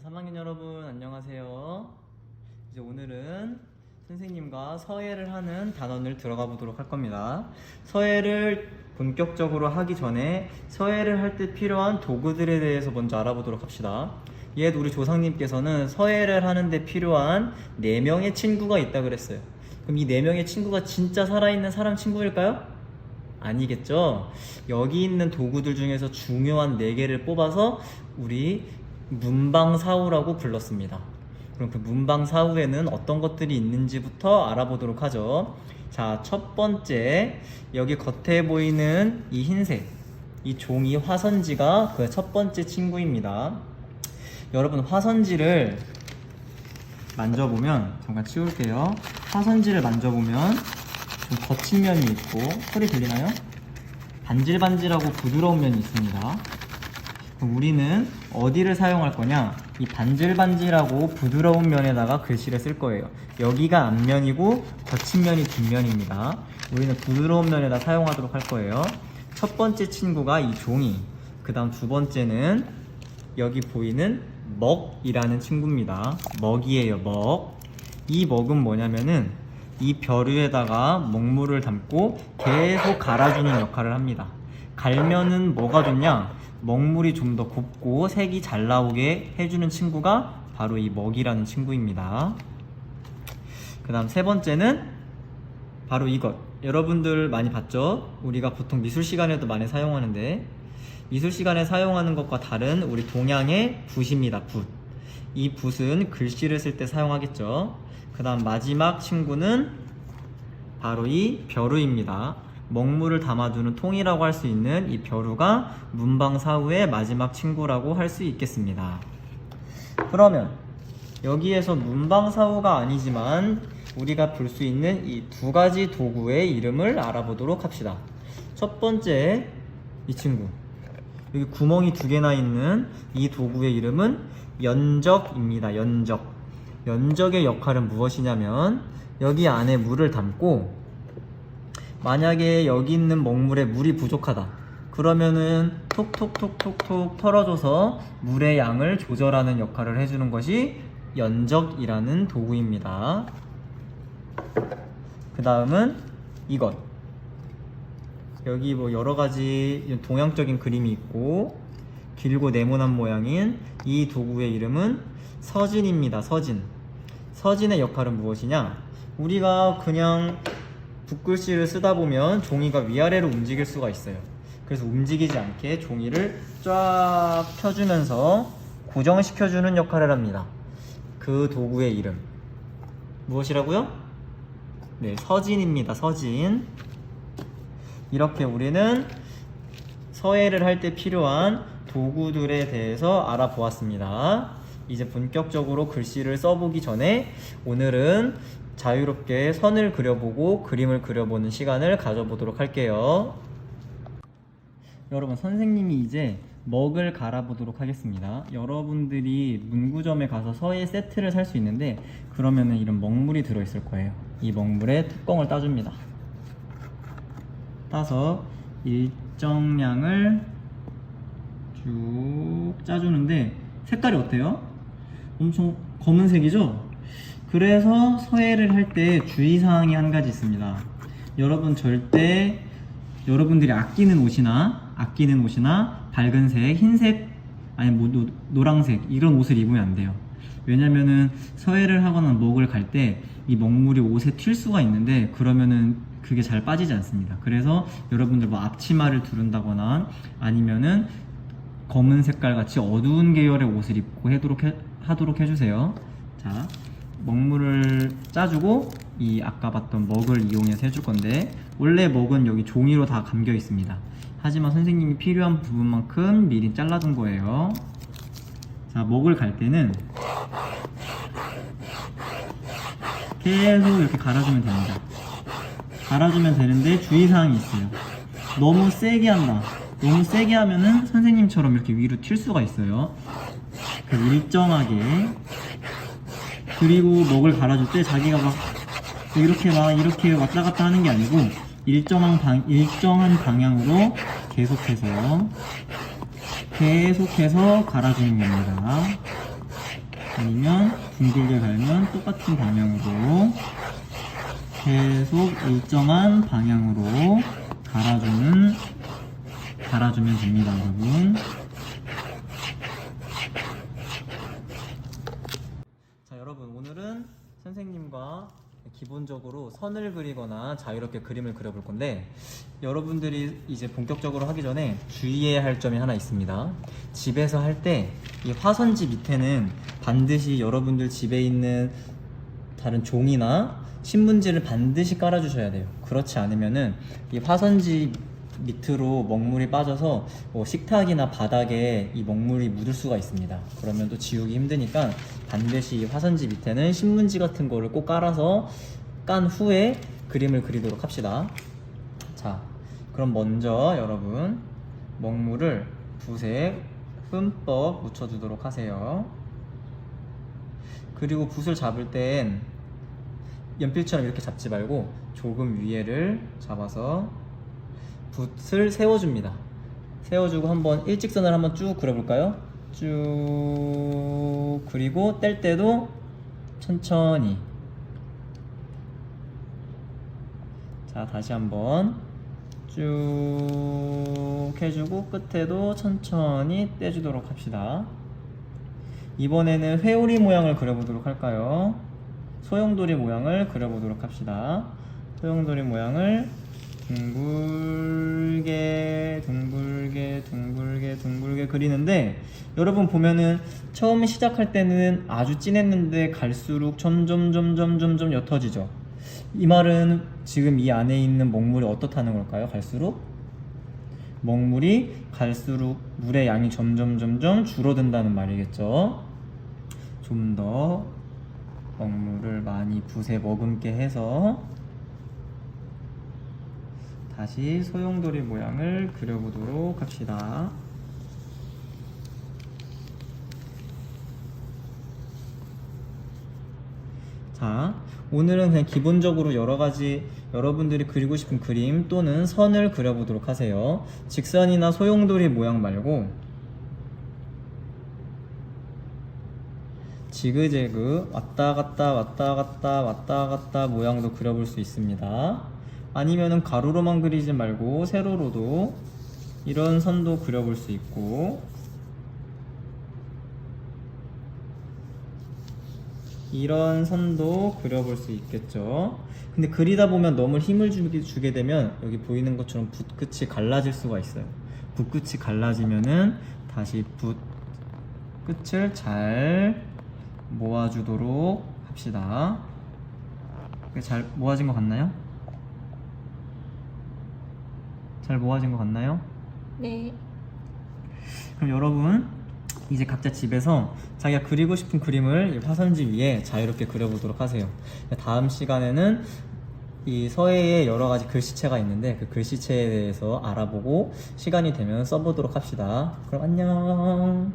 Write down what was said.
3학년 여러분 안녕하세요. 이제 오늘은 선생님과 서예를 하는 단원을 들어가 보도록 할 겁니다. 서예를 본격적으로 하기 전에 서예를 할 때 필요한 도구들에 대해서 먼저 알아보도록 합시다. 옛 우리 조상님께서는 서예를 하는데 필요한 4명의 친구가 있다 그랬어요. 그럼 이 4명의 친구가 진짜 살아있는 사람 친구일까요? 아니겠죠? 여기 있는 도구들 중에서 중요한 4개를 뽑아서 우리 문방사우라고 불렀습니다. 그럼 그 문방사우에는 어떤 것들이 있는지부터 알아보도록 하죠. 자, 첫 번째, 여기 겉에 보이는 이 흰색, 이 종이 화선지가 그 첫 번째 친구입니다. 여러분, 화선지를 만져보면, 잠깐 치울게요. 화선지를 만져보면 좀 거친 면이 있고, 소리 들리나요? 반질반질하고 부드러운 면이 있습니다. 그럼 우리는 어디를 사용할 거냐? 이 반질반질하고 부드러운 면에다가 글씨를 쓸 거예요. 여기가 앞면이고 거친 면이 뒷면입니다. 우리는 부드러운 면에다 사용하도록 할 거예요. 첫 번째 친구가 이 종이, 그 다음 두 번째는 여기 보이는 먹이라는 친구입니다. 먹이에요, 먹. 이 먹은 뭐냐면은 이 벼루에다가 먹물을 담고 계속 갈아주는 역할을 합니다. 갈면은 뭐가 좋냐? 먹물이 좀 더 곱고 색이 잘 나오게 해주는 친구가 바로 이 먹이라는 친구입니다. 그 다음 세 번째는 바로 이것. 여러분들 많이 봤죠? 우리가 보통 미술 시간에도 많이 사용하는데, 미술 시간에 사용하는 것과 다른 우리 동양의 붓입니다. 붓. 이 붓은 글씨를 쓸 때 사용하겠죠. 그 다음 마지막 친구는 바로 이 벼루입니다. 먹물을 담아두는 통이라고 할 수 있는 이 벼루가 문방사우의 마지막 친구라고 할 수 있겠습니다. 그러면 여기에서 문방사우가 아니지만 우리가 볼 수 있는 이 두 가지 도구의 이름을 알아보도록 합시다. 첫 번째, 이 친구. 여기 구멍이 2개나 있는 이 도구의 이름은 연적입니다. 연적. 연적의 역할은 무엇이냐면 여기 안에 물을 담고, 만약에 여기 있는 먹물에 물이 부족하다 그러면은 톡톡톡톡톡 털어줘서 물의 양을 조절하는 역할을 해주는 것이 연적이라는 도구입니다. 그 다음은 이것. 여기 뭐 여러가지 동양적인 그림이 있고 길고 네모난 모양인 이 도구의 이름은 서진입니다. 서진. 서진의 역할은 무엇이냐? 우리가 그냥 붓글씨를 쓰다 보면 종이가 위아래로 움직일 수가 있어요. 그래서 움직이지 않게 종이를 쫙 펴주면서 고정시켜주는 역할을 합니다. 그 도구의 이름 무엇이라고요? 네, 서진입니다. 서진. 이렇게 우리는 서예를 할 때 필요한 도구들에 대해서 알아보았습니다. 이제 본격적으로 글씨를 써보기 전에 오늘은 자유롭게 선을 그려보고 그림을 그려보는 시간을 가져보도록 할게요. 여러분, 선생님이 이제 먹을 갈아보도록 하겠습니다. 여러분들이 문구점에 가서 서예 세트를 살 수 있는데 그러면은 이런 먹물이 들어있을 거예요. 이 먹물에 뚜껑을 따줍니다. 따서 일정량을 쭉 짜주는데 색깔이 어때요? 엄청 검은색이죠? 그래서 서예를 할 때 주의사항이 한 가지 있습니다. 여러분, 절대 여러분들이 아끼는 옷이나 밝은 색, 흰색, 아니 뭐 노란색 이런 옷을 입으면 안 돼요. 왜냐면은 서예를 하거나 먹을 갈 때 이 먹물이 옷에 튈 수가 있는데 그러면은 그게 잘 빠지지 않습니다. 그래서 여러분들 뭐 앞치마를 두른다거나 아니면은 검은 색깔 같이 어두운 계열의 옷을 입고 하도록 해주세요. 자, 먹물을 짜주고 이 아까 봤던 먹을 이용해서 해줄 건데, 원래 먹은 여기 종이로 다 감겨 있습니다. 하지만 선생님이 필요한 부분만큼 미리 잘라둔 거예요. 자, 먹을 갈 때는 계속 이렇게 갈아주면 됩니다. 갈아주면 되는데 주의사항이 있어요. 너무 세게 한다. 너무 세게 하면은 선생님처럼 이렇게 위로 튈 수가 있어요. 일정하게. 그리고 먹을 갈아줄 때 자기가 막 이렇게 왔다 갔다 하는 게 아니고 일정한 방향으로 계속해서 갈아주는 겁니다. 아니면 둥글게 갈면 똑같은 방향으로 계속 일정한 방향으로 갈아주면 됩니다, 여러분. 자, 여러분, 오늘은 선생님과 기본적으로 선을 그리거나 자유롭게 그림을 그려볼 건데, 여러분들이 이제 본격적으로 하기 전에 주의해야 할 점이 하나 있습니다. 집에서 할 때 이 화선지 밑에는 반드시 여러분들 집에 있는 다른 종이나 신문지를 반드시 깔아주셔야 돼요. 그렇지 않으면은 이 화선지 밑으로 먹물이 빠져서 식탁이나 바닥에 이 먹물이 묻을 수가 있습니다. 그러면 또 지우기 힘드니까 반드시 이 화선지 밑에는 신문지 같은 거를 꼭 깔아서 깐 후에 그림을 그리도록 합시다. 자, 그럼 먼저 여러분 먹물을 붓에 흠뻑 묻혀주도록 하세요. 그리고 붓을 잡을 땐 연필처럼 이렇게 잡지 말고 조금 위에를 잡아서 붓을 세워줍니다. 세워주고 한번 일직선을 한번 쭉 그려볼까요? 쭉 그리고 뗄 때도 천천히. 자, 다시 한번 쭉 해주고 끝에도 천천히 떼주도록 합시다. 이번에는 회오리 모양을 그려보도록 할까요? 소용돌이 모양을 그려보도록 합시다. 소용돌이 모양을 둥글게 그리는데, 여러분 보면은 처음 시작할 때는 아주 진했는데 갈수록 점점 옅어지죠. 이 말은 지금 이 안에 있는 먹물이 어떻다는 걸까요? 먹물이 갈수록 물의 양이 점점 줄어든다는 말이겠죠. 좀 더 먹물을 많이 붓에 머금게 해서 다시 소용돌이 모양을 그려보도록 합시다. 자, 오늘은 그냥 기본적으로 여러가지 여러분들이 그리고 싶은 그림 또는 선을 그려보도록 하세요. 직선이나 소용돌이 모양 말고 지그재그 왔다 갔다 모양도 그려볼 수 있습니다. 아니면은 가로로만 그리지 말고 세로로도 이런 선도 그려볼 수 있고, 이런 선도 그려볼 수 있겠죠. 근데 그리다 보면 너무 힘을 주게 되면 여기 보이는 것처럼 붓끝이 갈라질 수가 있어요. 붓끝이 갈라지면은 다시 붓끝을 잘 모아주도록 합시다. 잘 모아진 것 같나요? 잘 모아진 것 같나요? 네. 그럼 여러분 이제 각자 집에서 자기가 그리고 싶은 그림을 이 화선지 위에 자유롭게 그려보도록 하세요. 다음 시간에는 이 서예에 여러 가지 글씨체가 있는데 그 글씨체에 대해서 알아보고 시간이 되면 써보도록 합시다. 그럼 안녕.